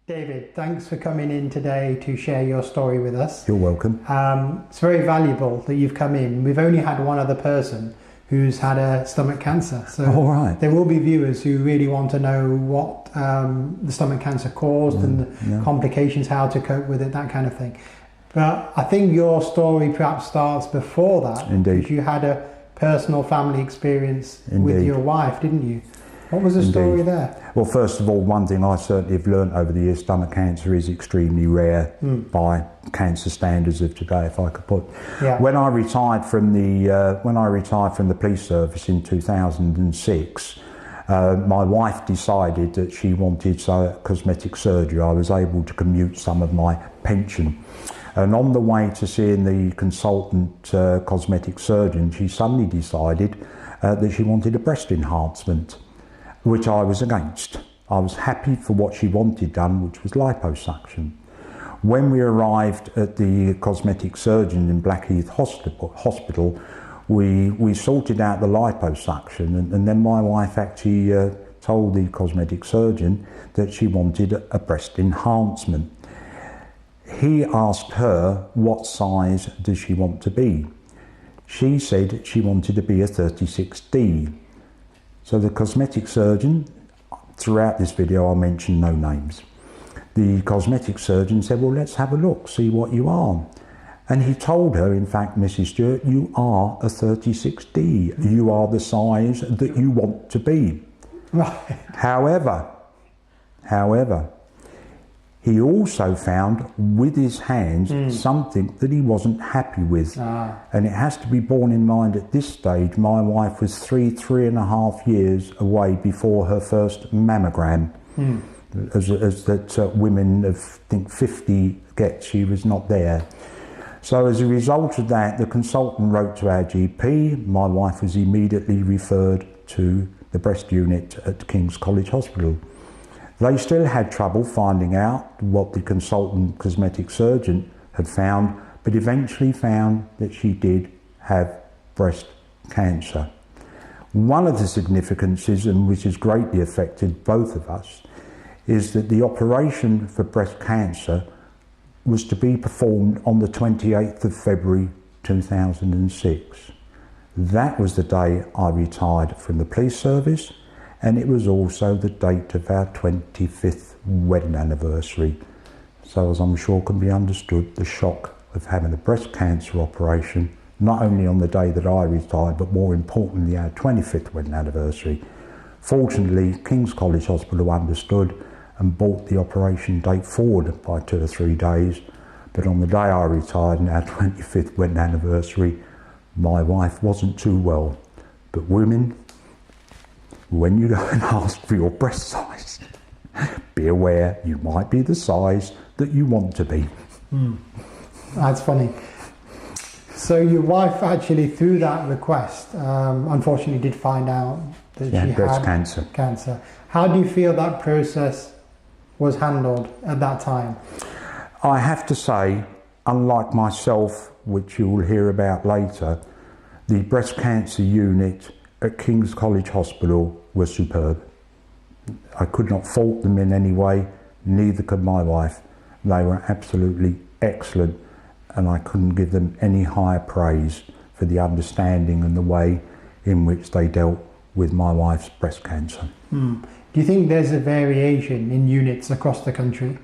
David, thanks for coming in today to share your story with us. You're welcome. It's very valuable that you've come in. We've only had one other person who's had a stomach cancer. So there will be viewers who really want to know what the stomach cancer caused and the complications, how to cope with it, that kind of thing. But I think your story perhaps starts before that. Indeed. Because you had a personal family experience with your wife, didn't you? What was the story there? Well, first of all, one thing I certainly have learnt over the years, stomach cancer is extremely rare by cancer standards of today, if I could put. Yeah. When I retired from the police service in 2006, my wife decided that she wanted cosmetic surgery. I was able to commute some of my pension. And on the way to seeing the consultant cosmetic surgeon, she suddenly decided that she wanted a breast enhancement, which I was against. I was happy for what she wanted done, which was liposuction. When we arrived at the cosmetic surgeon in Blackheath Hospital, we sorted out the liposuction, and then my wife actually told the cosmetic surgeon that she wanted a breast enhancement. He asked her, what size does she want to be? She said she wanted to be a 36D. So the cosmetic surgeon, throughout this video I'll mention no names, the cosmetic surgeon said, well, let's have a look, see what you are. And he told her, in fact, Mrs. Stewart, you are a 36D. You are the size that you want to be. Right. However, he also found with his hands something that he wasn't happy with. And it has to be borne in mind at this stage, my wife was three and a half years away before her first mammogram. As that women of, I think, 50 get, she was not there. So as a result of that, the consultant wrote to our GP. My wife was immediately referred to the breast unit at King's College Hospital. They still had trouble finding out what the consultant cosmetic surgeon had found, but eventually found that she did have breast cancer. One of the significances, and which has greatly affected both of us, is that the operation for breast cancer was to be performed on the 28th of February 2006. That was the day I retired from the police service, and it was also the date of our 25th wedding anniversary. So as I'm sure can be understood, the shock of having a breast cancer operation, not only on the day that I retired, but more importantly our 25th wedding anniversary. Fortunately, King's College Hospital understood and brought the operation date forward by 2 or 3 days. But on the day I retired and our 25th wedding anniversary, my wife wasn't too well. But women, when you go and ask for your breast size, be aware you might be the size that you want to be. That's funny. So your wife actually, through that request, unfortunately did find out that she had breast cancer. How do you feel that process was handled at that time? I have to say, unlike myself, which you will hear about later, the breast cancer unit at King's College Hospital was superb. I could not fault them in any way, neither could my wife. They were absolutely excellent, and I couldn't give them any higher praise for the understanding and the way in which they dealt with my wife's breast cancer. Do you think there's a variation in units across the country?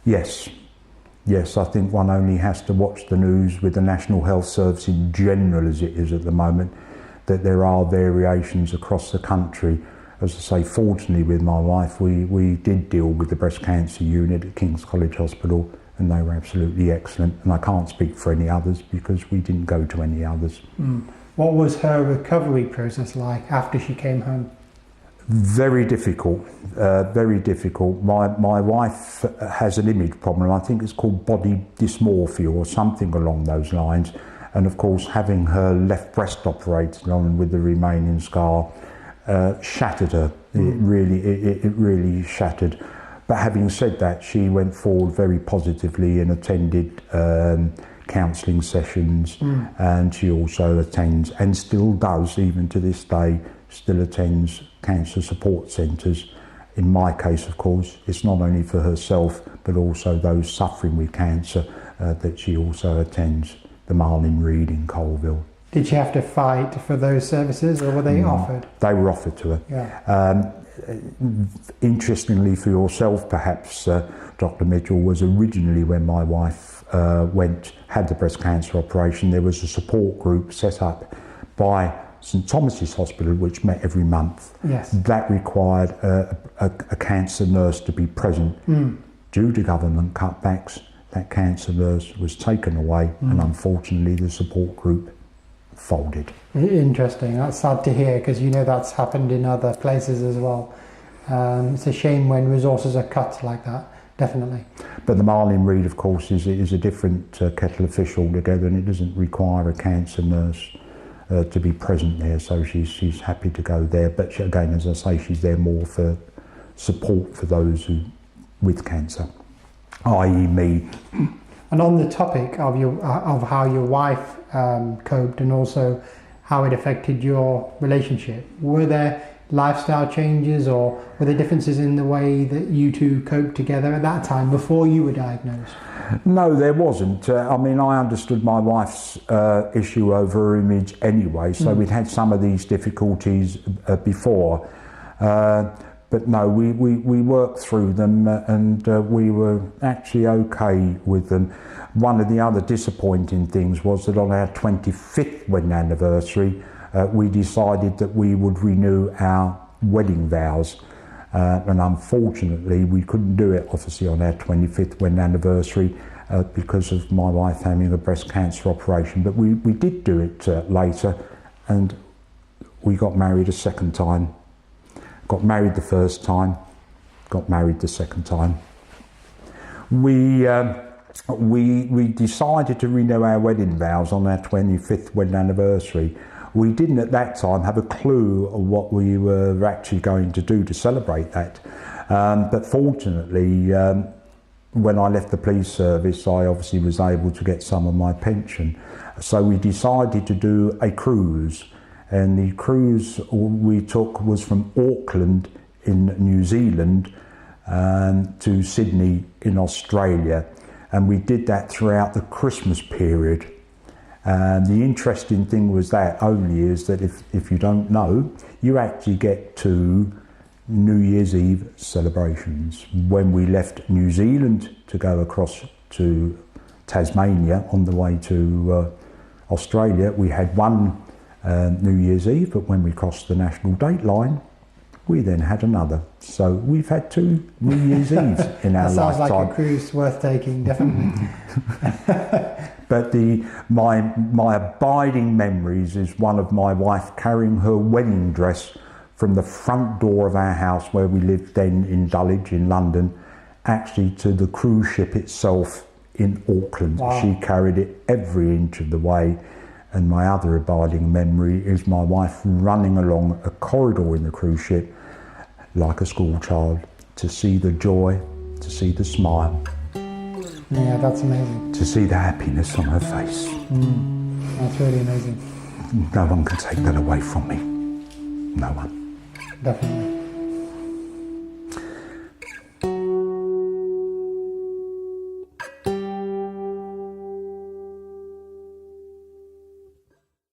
Yes. Yes, I think one only has to watch the news with the National Health Service in general as it is at the moment, that there are variations across the country. As I say, fortunately with my wife, we did deal with the breast cancer unit at King's College Hospital, and they were absolutely excellent. And I can't speak for any others because we didn't go to any others. What was her recovery process like after she came home? Very difficult, very difficult. My wife has an image problem. I think it's called body dysmorphia or something along those lines. And of course, having her left breast operated on with the remaining scar shattered her. It really shattered. But having said that, she went forward very positively and attended counselling sessions, and she also attends, and still does even to this day, still attends cancer support centres in my case, of course, it's not only for herself, but also those suffering with cancer, that she also attends the Marlin Reed in Colville. Did she have to fight for those services, or were they offered? They were offered to her. Yeah. Interestingly for yourself, perhaps, Dr. Mitchell, was originally when my wife had the breast cancer operation, there was a support group set up by St Thomas's Hospital, which met every month. Yes. That required a cancer nurse to be present. Due to government cutbacks, that cancer nurse was taken away, and unfortunately the support group folded. Interesting. That's sad to hear, because you know that's happened in other places as well. It's a shame when resources are cut like that, definitely. But the Marlin Reed, of course, is a different kettle of fish altogether, and it doesn't require a cancer nurse to be present there, so she's happy to go there. But she, again, as I say, she's there more for support for those with cancer, i.e. me. And on the topic of how your wife coped, and also how it affected your relationship, were there lifestyle changes, or were there differences in the way that you two coped together at that time before you were diagnosed? No, there wasn't. I mean, I understood my wife's issue over her image anyway, so we'd had some of these difficulties before. But no, we worked through them, and we were actually okay with them. One of the other disappointing things was that on our 25th wedding anniversary, we decided that we would renew our wedding vows. And unfortunately, we couldn't do it, obviously, on our 25th wedding anniversary because of my wife having a breast cancer operation. But we did do it later, and we got married a second time. Got married the first time, got married the second time. We decided to renew our wedding vows on our 25th wedding anniversary. We didn't at that time have a clue of what we were actually going to do to celebrate that. But fortunately, when I left the police service, I obviously was able to get some of my pension. So we decided to do a cruise. And the cruise we took was from Auckland in New Zealand to Sydney in Australia. And we did that throughout the Christmas period. And the interesting thing was that if you don't know, you actually get 2 New Year's Eve celebrations. When we left New Zealand to go across to Tasmania on the way to Australia, we had one New Year's Eve, but when we crossed the national date line, we then had another. So we've had 2 New Year's Eves in our lifetime. That sounds like a cruise worth taking, definitely. But my abiding memories is one of my wife carrying her wedding dress from the front door of our house, where we lived then in Dulwich in London, actually to the cruise ship itself in Auckland. Wow. She carried it every inch of the way. And my other abiding memory is my wife running along a corridor in the cruise ship like a school child, to see the joy, to see the smile. Yeah, that's amazing. To see the happiness on her face. That's really amazing. No one can take that away from me. No one. Definitely.